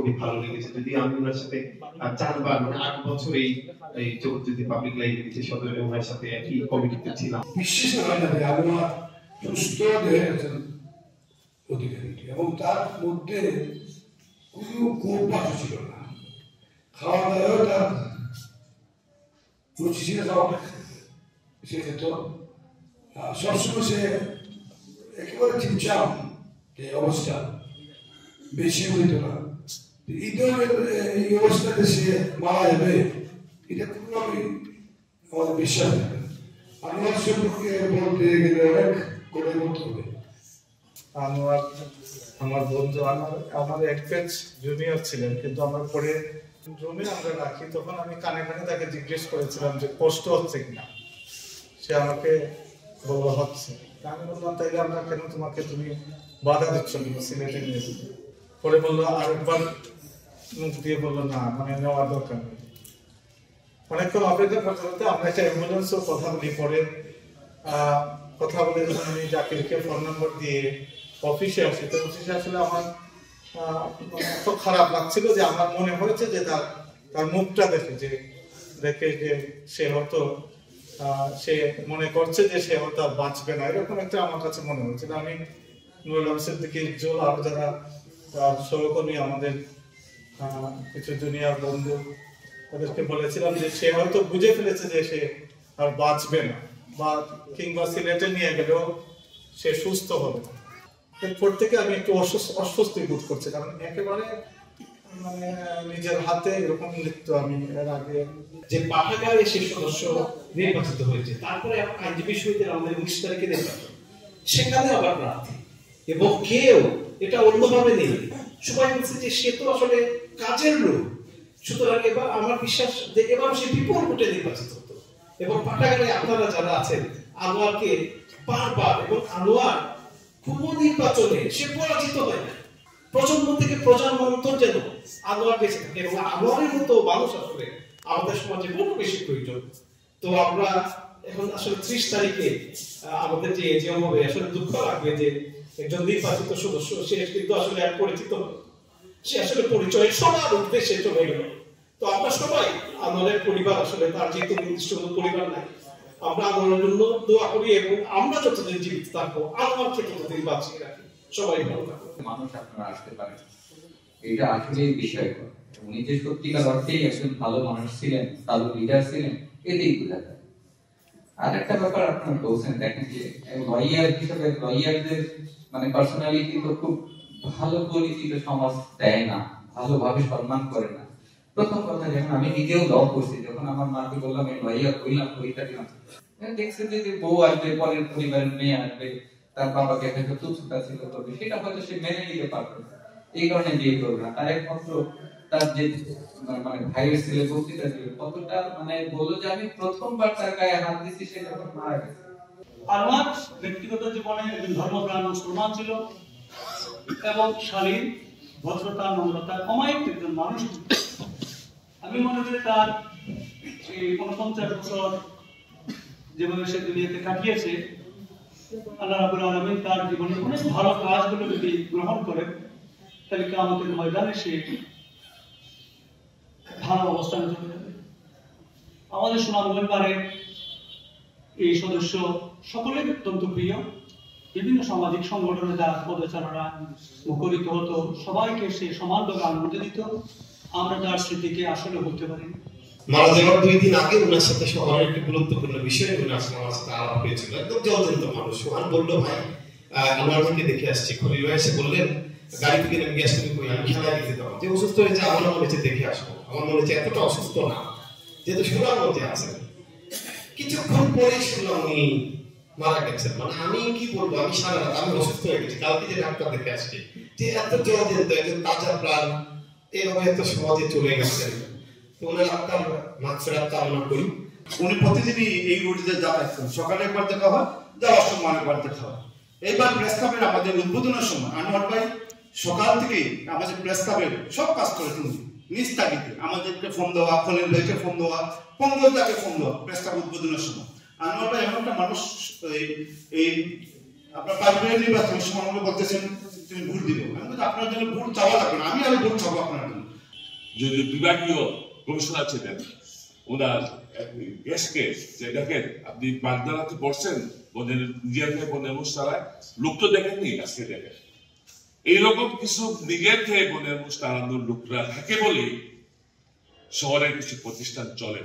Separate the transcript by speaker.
Speaker 1: খুবই ভালো লেগেছে। যদি আমি ওনার সাথে 4 বার মানে 8 বছর এই চৌধুরী পাবলিক লাইব্রেরিতে সদরে ওনার সাথে একই কমিটিতে ছিলাম।
Speaker 2: বিশেষ হয় না যে আনোয়ার সুস্থ দেহের একজন অধিকারী এবং তার মধ্যে কোনো কোপাঠও ছিল না। খাওয়া দাওয়াও তার রুচি ছিল, সে খেত সবসময়। সে একেবারে চিনচাম যে অবস্থা বেশি হইত না। ঈদের এই অবস্থাতে সে মারা যাবে এটা কোনোভাবেই আমাদের বিশ্বাস নেই। আনোয়ার সম্পর্কে বলতে গেলে অনেক করে বলতে হবে।
Speaker 3: আনোয়ার আমার বন্ধু, আমার এক ব্যাচ জুনিয়র ছিলেন, কিন্তু আমরা পরে রুমে আমরা রাখি, তখন আমি কানে কানে তাকে জিজ্ঞেস করেছিলাম যে কষ্ট হচ্ছে কিনা। সে আমাকে বললো হচ্ছে। আমি বললাম তাইলে আমরা কেন তুমি বাধা দিচ্ছ কিনা সিলেটে নিয়ে যেতে। পরে বললো আরেকবার মুখ দিয়ে বললো না, মানে নেওয়ার দরকার নেই। অনেকক্ষণ অপেক্ষা করতে করতে আমরা একটা অ্যাম্বুলেন্সও কথা বলি। পরে কথা বলে যখন আমি জাকিরকে ফোন নম্বর দিয়ে অফিসে আসি, তো অফিসে আসলে আমার এত খারাপ লাগছিল যে আমার মনে হয়েছে যে তার মুখটা দেখে যে সে হয়তো সে মনে করছে যে সে হয়তো আর বাঁচবে না, এরকম একটা আমার কাছে মনে হয়েছিল। আমি নুরুল হামিদের দিকে জোল আরো যারা সহকর্মী, আমাদের কিছু জুনিয়র বন্ধু, তাদেরকে বলেছিলাম যে সে হয়তো বুঝে ফেলেছে যে সে আর বাঁচবে না, বা কিংবা সিলেটে নিয়ে গেলেও সে সুস্থ হবে। এরপর থেকে আমি একটু অস্বস্তি বোধ করছি, কারণ একেবারে মানে নিজের হাতে এরকম মৃত্যু আমি এর আগে
Speaker 4: যে পাঠাগারে সে সদস্য নির্বাচিত হয়েছে, তারপরে আইনজীবী সমিতির আমাদের 19 তারিখে নির্বাচন, সেখানে আবার প্রার্থী, এবং কেউ এটা অন্যভাবে নেই। সবাই বলছে যে সে তো আসলে কাজের লোক, সুতরাং এবার আমার বিশ্বাস যে এবার সে বিপুল ভোটে নির্বাচিত হতো। এবং পাঠাগারে আপনারা যারা আছেন আনোয়ারকে বারবার, এবং আনোয়ার কোন নির্বাচনে সে পরাজিত হয় না। প্রজন্ম থেকে প্রজন্মান্তর যেন আনোয়ার বেঁচে থাকে, এবং আনোয়ারের মতো মানুষ আসলে আমাদের সমাজে বহু বেশি প্রয়োজন। তো আমরা এখন আসলে 30 তারিখে আমাদের যে হবে, আসলে দুঃখ লাগবে যে একজন নির্বাচিত সদস্য সে কিন্তু আসলে এক পরিচিত, সে আসলে পরিচয় সবার উদ্দেশ্যে চলে গেল। তো আমরা সবাই আনোয়ারের পরিবার, আসলে তার যেহেতু নির্দিষ্ট পরিবার নাই, আমরা আনোয়ারের জন্য দোয়া করি, এবং আমরা যতদিন জীবিত থাকবো আনোয়ারকে ততদিন বাঁচিয়ে রাখি। সবাই ভালো থাকবো।
Speaker 5: মানুষ আপনারা আসতে পারেন, এটা আসলেই বিষয়কর। উনি যে সত্যিকার অর্থেই একজন ভালো মানুষ ছিলেন, ভালো লিডার ছিলেন, এটাই বোঝা যায়। আর একটা ব্যাপার আপনারা বলছেন, দেখেন যে লয়ার হিসেবে লয়ারদের মানে পার্সোনালিটি তো খুব ভালো পরিচিত সমাজ দেয় না, ভালোভাবে সম্মান করে না। প্রথম কথা, যখন আমি নিজেও ল করছি, যখন আমার মাকে বললাম আমি লয়ার হইলাম, হইতে দিলাম, দেখছে যে বউ আসবে, পরের পরিবারের মেয়ে আসবে, তার বাবাকে হয়তো তুচ্ছতা ছিল, তবে সেটা হয়তো সে মেনে নিতে পারবে না, এই কারণে বিয়ে করবে না। তার একমাত্র তার যে মানে ভাইয়ের ছেলে বক্তৃতা ছিল, কতটা মানে বললো যে আমি প্রথমবার তার গায়ে হাত দিচ্ছি, সে যখন মারা গেছে।
Speaker 6: আনোয়ার ব্যক্তিগত জীবনে একজন ধর্মপ্রাণ মুসলমান ছিল, এবং শালীন, ভদ্রতা, নম্রতা, অমায়িক একজন মানুষ। আমি মনে করি তার এই 49 বছর যেভাবে সে দুনিয়াতে কাটিয়েছে, আল্লাহ রাব্বুল আলামিন তার জীবনে অনেক ভালো কাজগুলো যদি গ্রহণ করে, তাহলে কিয়ামতের ময়দানে সে ভালো অবস্থানে চলে যাবে। আমাদের সুনামগঞ্জের এই সদস্য সকলের অত্যন্ত প্রিয়। বিভিন্ন সামাজিক সংগঠনে যারা পদচারণা মুখরিত হতো, সবাইকে সে সমানভাবে আনন্দ দিত। আমরা তার স্মৃতিকে আসলে বলতে পারি।
Speaker 1: মারা যাওয়ার 2 দিন আগে ওনার সাথে সবার একটা গুরুত্বপূর্ণ বিষয় ওনার সাথে আলাপ হয়েছিল। একদম জলজন্ত মানুষ। সোহান বললো, ভাই আনোয়ারকে দেখে আসছি। খলিল ভাই এসে বললেন, গাড়ি থেকে নেমে গিয়ে আসলে কই, আমি খেলা দিতে যাবো। যে অসুস্থ হয়েছে, আমার মনে হচ্ছে দেখে আসবো। আমার মনে হচ্ছে এতটা অসুস্থ না, যেহেতু সুনামগঞ্জে আছেন। কিছুক্ষণ পরে শুনলাম উনি মারা গেছেন। মানে আমি কি বলবো, আমি সারা রাত আমি অসুস্থ হয়ে গেছি। কালকে যে ডাক্তার দেখে আসছি, যে এত জলজন্ত একজন তাজা প্রাণ এভাবে এত সমাজে চলে গেছেন। তো ওনার আত্মার মাগফিরাত কামনা করি।
Speaker 7: উনি প্রতিদিনই এই রুটিতে যাতায়াত, সকালে একবার দেখা হয়, যাওয়ার সময় একবার দেখা হয়। এইবার প্রেস ক্লাবের আমাদের উদ্বোধনের সময় আনোয়ার ভাই সকাল থেকে আমাদের প্রেস ক্লাবের সব কাজ করে তিনি নিজ তাগিদে আমাদেরকে ফোন দেওয়া, খলিল ভাইকে ফোন দেওয়া, পঙ্গলদাকে ফোন দেওয়া প্রেস ক্লাব উদ্বোধনের সময়। আনোয়ার ভাই এমন একটা মানুষ, এই আপনার পারিবারিক নির্বাচনের সময় বলতেছেন তুমি ভোট দিব। আমি বলছি আপনার জন্য ভোট চাওয়া লাগবে না, আমি ভোট চাবো আপনার জন্য।
Speaker 8: যদি বিভাগীয় কমিশনার ছিলেন ওনার গেস্টকে যে দেখেন আপনি বাগদানাতে পড়ছেন বনের নিজের থেকে বনের মুস্তারায়, লোক তো দেখেননি, আজকে দেখেন। এইরকম কিছু নিজের থেকে বনের মুস্তারানোর লোকরা থাকে বলে শহরের কিছু প্রতিষ্ঠান চলে।